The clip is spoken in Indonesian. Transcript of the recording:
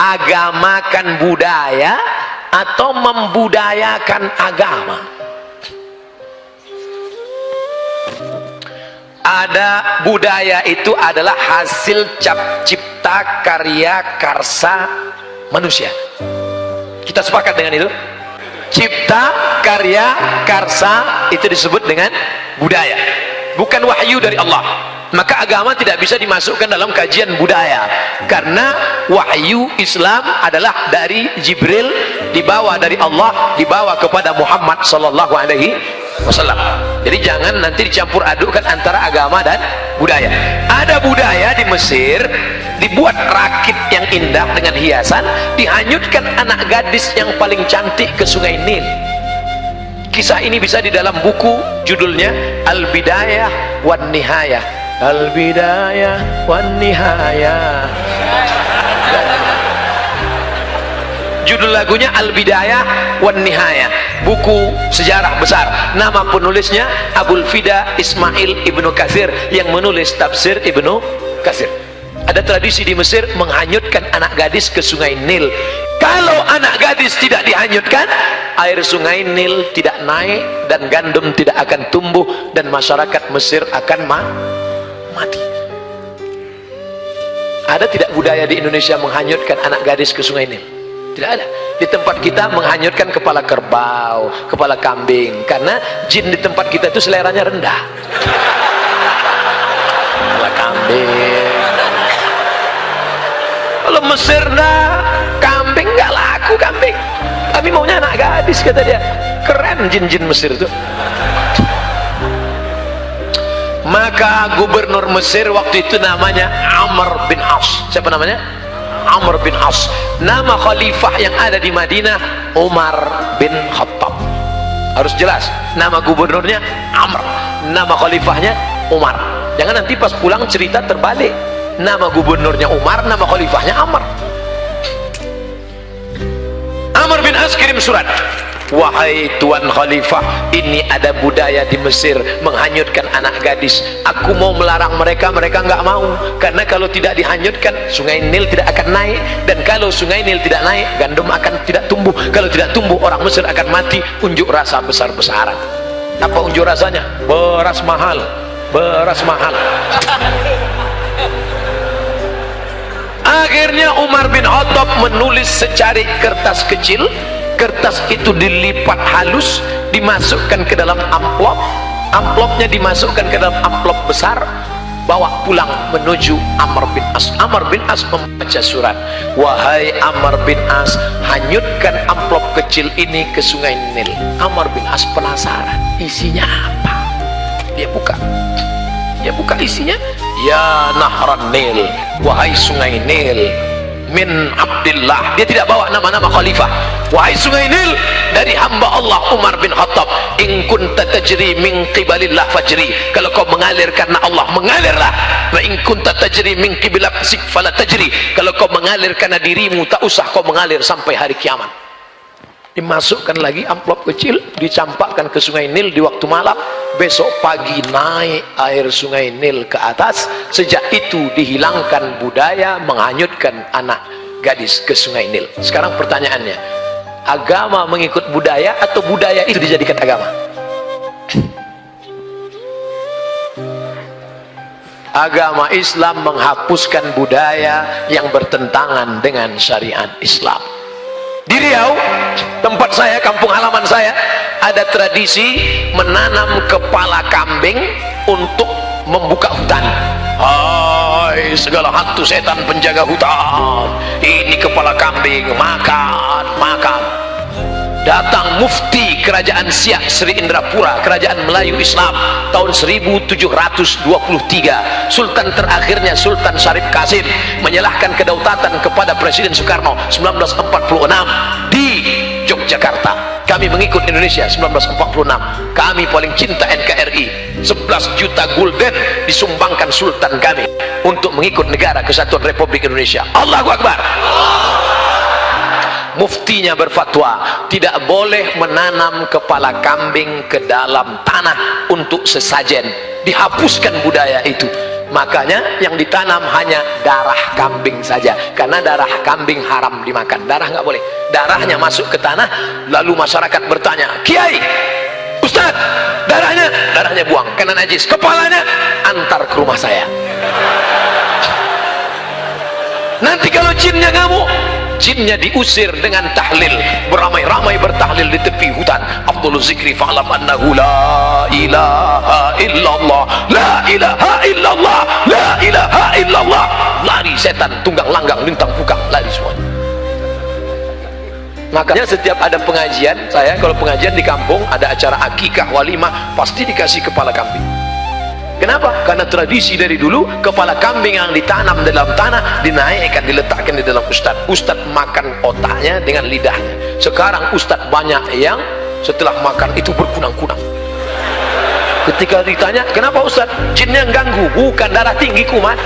agamakan budaya atau membudayakan agama. Ada budaya itu adalah hasil cipta karya karsa manusia. Kita sepakat dengan itu? Cipta karya karsa itu disebut dengan budaya, bukan wahyu dari Allah. Maka agama tidak bisa dimasukkan dalam kajian budaya, karena wahyu Islam adalah dari Jibril, dibawa dari Allah, dibawa kepada Muhammad sallallahu alaihi wasallam. Jadi jangan nanti dicampur adukkan antara agama dan budaya. Ada budaya di Mesir, dibuat rakit yang indah dengan hiasan, dihanyutkan anak gadis yang paling cantik ke sungai Nil. Kisah ini bisa di dalam buku, judulnya Al-Bidayah wan Nihayah. Al-Bidayah wan Nihayah. Judul lagunya Al-Bidayah wan Nihayah, buku sejarah besar. Nama penulisnya Abul Fida Ismail Ibnu Katsir yang menulis tafsir Ibnu Katsir. Ada tradisi di Mesir menghanyutkan anak gadis ke sungai Nil. Kalau anak gadis tidak dihanyutkan, air sungai Nil tidak naik dan gandum tidak akan tumbuh dan masyarakat Mesir akan mati. Ada tidak budaya di Indonesia menghanyutkan anak gadis ke sungai Nil? Tidak ada. Di tempat kita menghanyutkan kepala kerbau, kepala kambing, karena jin di tempat kita itu seleranya rendah. Kepala kambing. Kalau Mesir dah kambing nggak laku kambing. Kami maunya anak gadis, kata dia. Keren jin-jin Mesir itu. Maka gubernur Mesir waktu itu namanya Amr bin As. Siapa namanya? Amr bin As. Nama khalifah yang ada di Madinah Umar bin Khattab. Harus jelas, nama gubernurnya Amr, nama khalifahnya Umar. Jangan nanti pas pulang cerita terbalik. Nama gubernurnya Umar, nama khalifahnya Amr. Amr bin As kirim surat, wahai Tuan Khalifah, ini ada budaya di Mesir menghanyutkan anak gadis. Aku mau melarang mereka, mereka nggak mau, karena kalau tidak dihanyutkan sungai Nil tidak akan naik, dan kalau sungai Nil tidak naik gandum akan tidak tumbuh, kalau tidak tumbuh orang Mesir akan mati. Unjuk rasa besar-besaran. Apa unjuk rasanya? Beras mahal, beras mahal. Akhirnya Umar bin Khattab menulis secari kertas kecil. Kertas itu dilipat halus, dimasukkan ke dalam amplop, amplopnya dimasukkan ke dalam amplop besar, bawa pulang menuju Amr bin As. Amr bin As membaca surat, wahai Amr bin As, hanyutkan amplop kecil ini ke sungai Nil. Amr bin As penasaran, isinya apa? Dia buka isinya, ya Nahran Nil, wahai sungai Nil, min Abdillah. Dia tidak bawa nama-nama khalifah. Wahai sungai Nil, dari hamba Allah Umar bin Khattab, in kunta tajri min qibalillah fajri. Kalau kau mengalir karena Allah, mengalirlah. Wa in kunta tajri min qibalillah fala tajri. Kalau kau mengalir karena dirimu, tak usah kau mengalir sampai hari kiamat. Dimasukkan lagi amplop kecil, dicampakkan ke sungai Nil di waktu malam. Besok pagi naik air sungai Nil ke atas. Sejak itu dihilangkan budaya menghanyutkan anak gadis ke sungai Nil. Sekarang pertanyaannya, agama mengikut budaya atau budaya itu dijadikan agama? Agama Islam menghapuskan budaya yang bertentangan dengan syariat Islam. Di Riau, tempat saya, kampung halaman saya, ada tradisi menanam kepala kambing untuk membuka hutan. Hai segala hantu setan penjaga hutan, ini kepala kambing, makan. Datang mufti kerajaan Siak Sri Indrapura, kerajaan Melayu Islam, tahun 1723. Sultan terakhirnya Sultan Syarif Qasim menyerahkan kedaulatan kepada Presiden Soekarno 1946 di Yogyakarta. Kami mengikut Indonesia 1946. Kami paling cinta NKRI. 11 juta gulden disumbangkan Sultan kami untuk mengikut negara kesatuan Republik Indonesia. Allahu Akbar. Muftinya berfatwa tidak boleh menanam kepala kambing ke dalam tanah untuk sesajen. Dihapuskan budaya itu. Makanya yang ditanam hanya darah kambing saja, karena darah kambing haram dimakan. Darah nggak boleh. Darahnya masuk ke tanah, lalu masyarakat bertanya, Kiai, Ustaz, darahnya buang karena najis. Kepalanya antar ke rumah saya. Nanti kalau jinnya ngamuk, jinnya diusir dengan tahlil, beramai-ramai bertahlil di tepi hutan. Afdhalul zikri fa'lam annahu la ilaha illallah, la ilaha illallah, la ilaha illallah. Lari setan, tunggang langgang, lintang pukang, lari semua. Makanya setiap ada pengajian, saya kalau pengajian di kampung ada acara akikah, walimah, pasti dikasih kepala kambing. Kenapa? Karena tradisi dari dulu, kepala kambing yang ditanam dalam tanah dinaikkan, diletakkan di dalam ustadz makan otaknya dengan lidahnya. Sekarang ustadz banyak yang setelah makan itu berkunang-kunang. Ketika ditanya, kenapa ustadz? Jinnya ganggu. Bukan darah tinggi kumat.